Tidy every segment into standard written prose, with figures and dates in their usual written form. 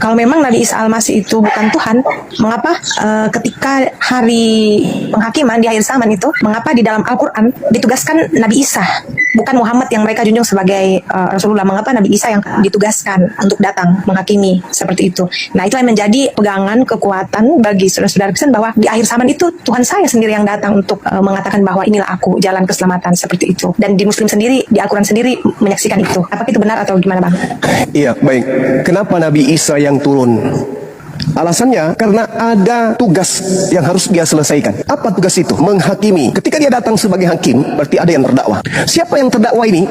kalau memang Nabi Isa Al-Masih itu bukan Tuhan, mengapa ketika hari penghakiman di akhir zaman itu, mengapa di dalam Al-Quran ditugaskan Nabi Isa, bukan Muhammad yang mereka junjung sebagai Rasulullah? Mengapa Nabi Isa yang ditugaskan untuk datang menghakimi seperti itu? Nah, itulah yang menjadi pegangan kekuatan bagi saudara-saudara Kristen bahwa di akhir zaman itu Tuhan saya sendiri yang datang untuk mengatakan bahwa inilah aku, jalan keselamatan, seperti itu. Dan di Muslim sendiri, di Al-Quran sendiri menyaksikan itu. Apakah itu benar atau gimana, Bang? Iya, baik. Kenapa Nabi Isa yang turun? Alasannya karena ada tugas yang harus dia selesaikan. Apa tugas itu? Menghakimi. Ketika dia datang sebagai hakim, berarti ada yang terdakwa. Siapa yang terdakwa ini?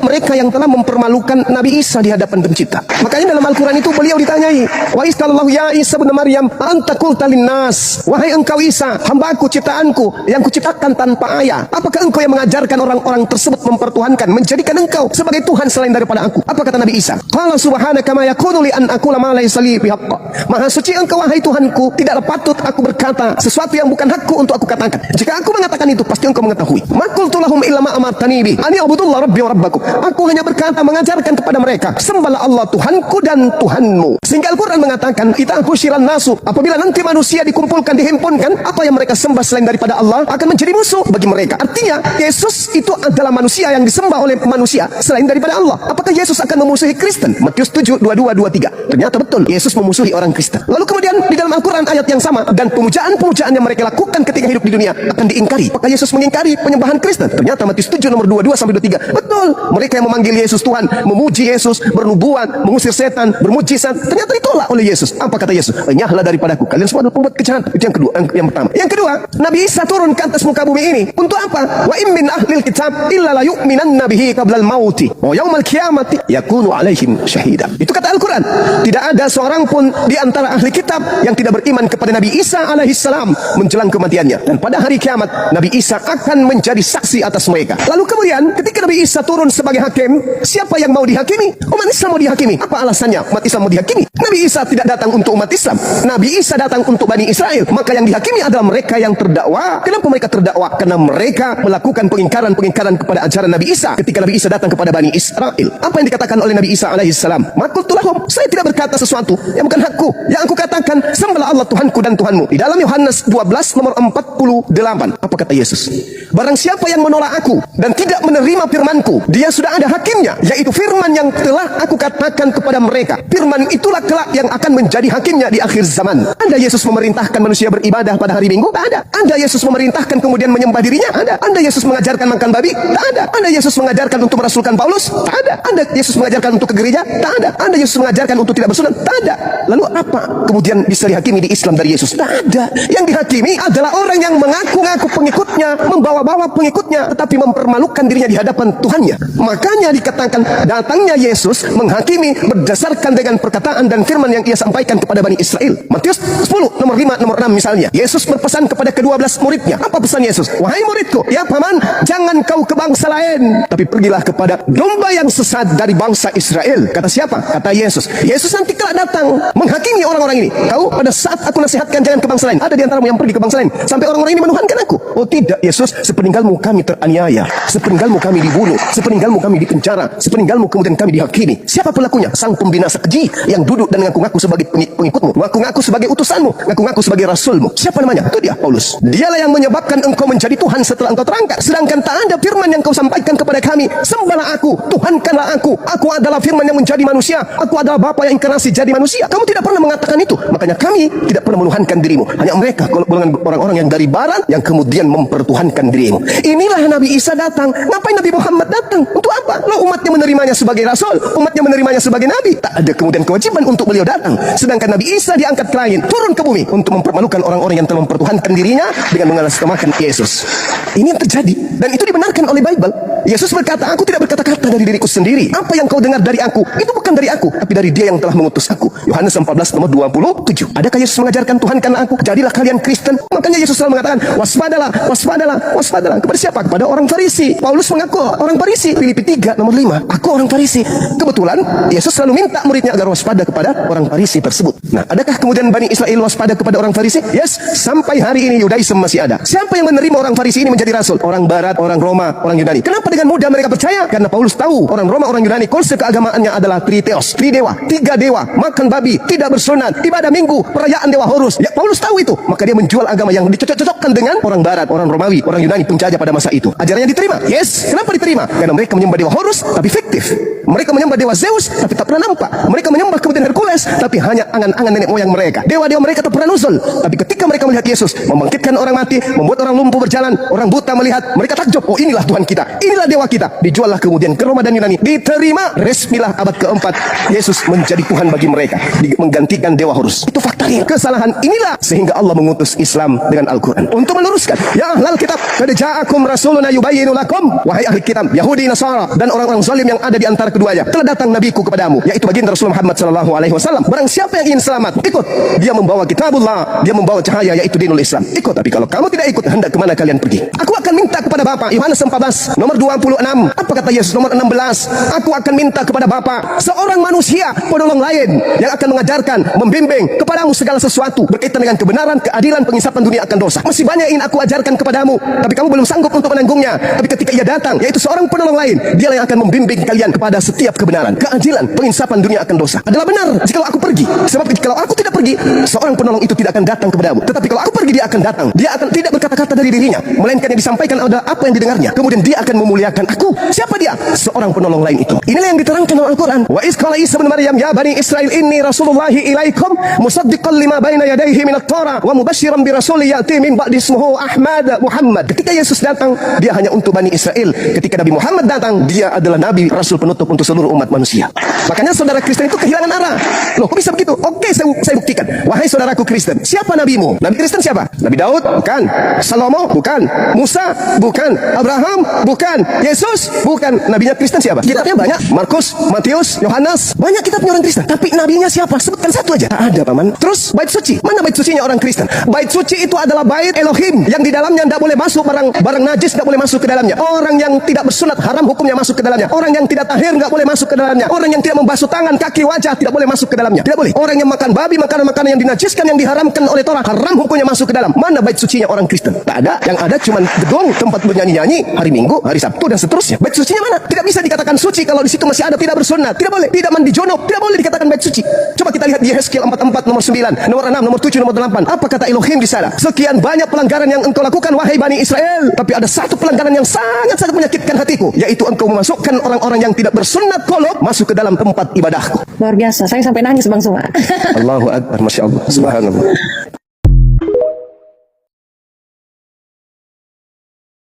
Mereka yang telah mempermalukan Nabi Isa di hadapan pencipta. Makanya dalam Al-Quran itu beliau ditanyai, wa isqalallahu ya Isa bin Maryam anta qulta linnas, wahai engkau Isa, hambaku, ciptaanku yang kuciptakan tanpa ayah, apakah engkau yang mengajarkan orang-orang tersebut mempertuhankan, menjadikan engkau sebagai Tuhan selain daripada aku? Apa kata Nabi Isa? Qala subhanaka ma yakunu li an aqula ma laysa li bihaqq. Maha suci engkau wahai Tuhanku, tidaklah patut aku berkata sesuatu yang bukan hakku untuk aku katakan. Jika aku mengatakan itu, pasti engkau mengetahui. Ma qultu lahum illa ma amartani bi ani a'budullah rabbi wa rabbakum. Aku hanya berkata, mengajarkan kepada mereka, sembahlah Allah Tuhanku dan Tuhanmu. Sehingga Al-Quran mengatakan, idza husyiran nasu, apabila nanti manusia dikumpulkan, dihimpunkan, apa yang mereka sembah selain daripada Allah akan menjadi musuh bagi mereka. Artinya Yesus itu adalah manusia yang disembah oleh manusia selain daripada Allah. Apakah Yesus akan memusuhi Kristen? Matius 7, 22, 23. Ternyata betul, Yesus memusuhi orang Kristen. Lalu kemudian di dalam Al-Quran ayat yang sama, dan pemujaan-pemujaan yang mereka lakukan ketika hidup di dunia akan diingkari. Apakah Yesus mengingkari penyembahan Kristen? Ternyata Matius 7 nomor 22 sampai 23. Betul, mereka yang memanggil Yesus Tuhan, memuji Yesus, bernubuat, mengusir setan, bermujizat, ternyata ditolak oleh Yesus. Apa kata Yesus? Enyahlah daripadaku, kalian semua adalah pembuat kejahatan. Itu yang kedua, yang pertama. Yang kedua, Nabi Isa turun ke atas muka bumi ini untuk apa? Wa in min ahlil kitab illa la yu'minanna bihi qablal mauti wa yaumal qiyamati yakunu alaihim syahida. Itu kata Al-Quran. Tidak ada seorang pun di antara ahli kitab yang tidak beriman kepada Nabi Isa alaihissalam menjelang kematiannya, dan pada hari kiamat Nabi Isa akan menjadi saksi atas mereka. Lalu kemudian ketika Nabi Isa turun sebagai hakim, siapa yang mau dihakimi? Umat Islam mau dihakimi. Apa alasannya umat Islam mau dihakimi? Nabi Isa tidak datang untuk umat Islam, Nabi Isa datang untuk Bani Israel. Maka yang dihakimi adalah mereka yang terdakwa. Kenapa mereka terdakwa? Karena mereka melakukan pengingkaran kepada ajaran Nabi Isa ketika Nabi Isa datang kepada Bani Israel. Apa yang dikatakan oleh Nabi Isa alaihissalam? Maqultu lahum, saya tidak berkata sesuatu yang bukan hakku. Yang aku katakan, sembahlah Allah Tuhanku dan Tuhanmu. Di dalam Yohanes 12 nomor 48. Apa kata Yesus? Barang siapa yang menolak aku dan tidak menerima firmanku, dia sudah ada hakimnya, yaitu firman yang telah aku katakan kepada mereka. Firman itulah kelak yang akan menjadi hakimnya di akhir zaman. Anda Yesus memerintahkan manusia beribadah pada hari Minggu? Tak ada. Anda Yesus memerintahkan kemudian menyembah dirinya? Ada. Anda Yesus mengajarkan makan babi? Tak ada. Anda Yesus mengajarkan untuk merasulkan Paulus? Tak ada. Anda Yesus mengajarkan untuk ke gereja? Tak ada. Anda Yesus mengajarkan untuk tidak bersunat? Tak ada. Lalu apa kemudian bisa dihakimi di Islam dari Yesus? Tak ada. Yang dihakimi adalah orang yang mengaku-ngaku pengikutnya, membawa-bawa pengikutnya, tetapi mempermalukan dirinya di hadapan Tuhannya. Makanya dikatakan datangnya Yesus menghakimi berdasarkan dengan perkataan dan firman yang ia sampaikan kepada Bani Israel. Matius 10 nomor 5 nomor 6 misalnya. Yesus berpesan kepada ke-12 muridnya. Apa pesan Yesus? Wahai muridku, ya paman, jangan kau ke bangsa lain, tapi pergilah kepada domba yang sesat dari bangsa Israel. Kata siapa? Kata Yesus. Yesus nanti kelak datang menghakimi orang-orang ini. Tahu, pada saat aku nasihatkan jangan ke bangsa lain, ada di antaramu yang pergi ke bangsa lain sampai orang-orang ini menuhankan aku. Oh tidak Yesus, sepeninggalmu kami teraniaya, sepeninggalmu kami dibunuh, sepeninggalmu kami dipenjara, sepeninggalmu kemudian kami dihakimi. Siapa pelakunya? Sang pembinasa keji yang duduk dan ngaku-ngaku sebagai pengikutmu, ngaku-ngaku sebagai utusanmu, ngaku-ngaku sebagai rasulmu. Siapa namanya? Itu dia, Paulus. Dialah yang menyebabkan engkau menjadi Tuhan setelah engkau terangkat. Sedangkan tak ada firman yang kau sampaikan kepada kami, sembahlah aku, Tuhankanlah aku. Aku adalah firman yang menjadi manusia. Aku adalah Bapa yang inkarnasi jadi manusia. Kamu tidak pernah mengatakan itu. Makanya kami tidak pernah menuhankan dirimu. Hanya mereka, golongan orang-orang yang dari barat, yang kemudian mempertuhankan dirimu. Inilah Nabi Isa datang. Ngapain Nabi Muhammad datang? Untuk apa? Lo umatnya menerimanya sebagai rasul, umatnya menerimanya sebagai nabi. Tak ada kemudian kewajiban untuk beliau datang. Sedangkan Nabi Isa diangkat ke langit, turun ke bumi untuk mempermalukan orang-orang yang telah mempertuhankan dirinya dengan mengatasnamakan Yesus. Ini yang terjadi dan itu dibenarkan oleh Bible. Yesus berkata, aku tidak berkata-kata dari diriku sendiri. Apa yang kau dengar dari aku, itu bukan dari aku, tapi dari Dia yang telah mengutus aku. Yohanes 14 14 nomor 27. Adakah Yesus mengajarkan Tuhan karena aku? Jadilah kalian Kristen. Makanya Yesus selalu mengatakan waspadalah, waspadalah, waspadalah. Kepada siapa? Kepada orang Farisi. Paulus mengaku orang Farisi. Filipi 3 nomor 5. Aku orang Farisi. Kebetulan Yesus selalu minta muridnya agar waspada kepada orang Farisi tersebut. Nah, adakah kemudian Bani Israel waspada kepada orang Farisi? Yes, sampai hari ini Yudaism masih ada. Siapa yang menerima orang Farisi ini menjadi rasul? Orang Barat, orang Roma, orang Yunani. Kenapa dengan mudah mereka percaya? Karena Paulus tahu orang Roma, orang Yunani konsep keagamaannya adalah triteos, tridewa, 3 dewa, makan babi, tidak bersunat, ibadah minggu, perayaan dewa Horus. Ya, Paulus tahu itu. Maka dia menjual agama yang dicocok-cocokkan dengan orang Barat, orang Romawi, orang Yunani penjajah pada masa itu. Ajarannya diterima. Yes, kenapa diterima? Karena mereka menyembah dewa Horus tapi fiktif. Mereka menyembah dewa Zeus tapi tak pernah nampak. Mereka menyembah kemudian Hercules tapi hanya angan-angan nenek moyang mereka. Dewa-dewa mereka tak pernah nuzul. Tapi ketika mereka melihat Yesus membangkitkan orang mati, membuat orang lumpuh berjalan, orang buta melihat, mereka takjub. Oh, inilah Tuhan kita, inilah dewa kita. Dijuallah kemudian ke Roma dan Yunani. Diterima. Resmilah abad keempat Yesus menjadi Tuhan bagi mereka, menggantikan dewa Horus. Itu fakta real. Kesalahan inilah sehingga Allah mengutus Islam dengan Al-Quran untuk meluruskan. Ya ahlal kitab, qad ja'akum rasuluna yubayyinu lakum, wahai ahli kitab, Yahudi, Nasara dan orang-orang zalim yang ada di antara keduanya, telah datang nabiku kepadamu, yaitu baginda Rasulullah Muhammad sallallahu alaihi wasallam. Barang siapa yang ingin selamat, ikut. Dia membawa kitabullah, dia membawa cahaya, yaitu dinul Islam. Ikut. Tapi kalau kamu tidak ikut, hendak kemana kalian pergi? Aku akan minta kepada Bapa. Yohanes 14 nomor 26. Apa kata Yesus? Nomor 16. Aku akan minta kepada Bapa seorang manusia, penolong lain yang akan mengajarkan, membimbing kepadamu segala sesuatu berkaitan dengan kebenaran, keadilan, pengisapan dunia akan dosa. Masih banyak yang aku ajarkan kepadamu, tapi kamu belum sanggup untuk menanggungnya. Tapi ketika ia datang, yaitu seorang penolong lain, dia yang akan membimbing kalian kepada setiap kebenaran, keadilan, pengisapan dunia akan dosa. Adalah benar jika aku pergi. Sebab kalau aku tidak pergi, seorang penolong itu tidak akan datang kepadamu. Tetapi kalau aku pergi, dia akan datang. Dia akan tidak berkata-kata dari dirinya, melainkan yang disampaikan adalah apa yang didengarnya. Kemudian dia akan memuliakan aku. Siapa dia? Seorang penolong lain itu. Inilah yang diterangkan dalam Al-Quran. Wa iz qala Isa bin Maryam ya bani Israil inni rasulullahi ilaikum musaddiqan lima baina yadayhi minat Torah wa mubasysyiran bi rasulin ya'ti min ba'di ismuhu Ahmad Muhammad. Ketika Yesus datang, dia hanya untuk Bani Israel. Ketika Nabi Muhammad datang, dia adalah nabi, rasul penutup untuk seluruh umat manusia. Makanya saudara Kristen itu kehilangan arah. Loh, kok bisa begitu? Oke, saya buktikan. Wahai saudaraku Kristen, siapa nabimu? Nabi Kristen siapa? Nabi Daud? Bukan. Salomo? Bukan. Musa? Bukan. Abraham? Bukan. Yesus? Bukan. Nabinya Kristen siapa? Kitabnya banyak. Markus, Matius, Yohanes. Banyak kitabnya orang Kristen. Tapi nabinya siapa? Sebutkan satu aja. Tak ada, paman. Terus bait suci. Mana bait sucinya orang Kristen? Bait suci itu adalah bait Elohim yang di dalamnya tidak boleh masuk barang najis, tidak boleh masuk ke dalamnya. Orang yang tidak bersunat haram hukumnya masuk ke dalamnya. Orang yang tidak tahir tidak boleh masuk ke dalamnya. Orang yang tidak membasuh tangan, kaki, wajah tidak boleh masuk ke dalamnya. Tidak boleh. Orang yang makan babi, makanan-makanan yang dinajiskan, yang diharamkan oleh Torah, haram hukumnya masuk ke dalam. Mana bait sucinya orang Kristen? Tak ada. Yang ada cuma gedung, tempat bernyanyi-nyanyi, hari Minggu, hari Sabtu dan seterusnya. Bait sucinya mana? Tidak bisa dikatakan suci kalau di situ masih ada tidak bersunat. Tidak boleh. Tidak mandi junub, tidak boleh dikatakan bait suci. Coba kita lihat di Yehezkiel 44 nomor 9, nomor 6, nomor 7, nomor 8. Apa kata Elohim di sana? Sekian banyak pelanggaran yang engkau lakukan wahai Bani Israel, tapi ada satu pelanggaran yang sangat-sangat menyakitkan hatiku, yaitu engkau memasukkan orang-orang yang tidak bersunat kolok masuk ke dalam tempat ibadahku. Luar biasa. Saya sampai nangis Bang Suma. Allahu Akbar, Masya Allah, Subhanallah.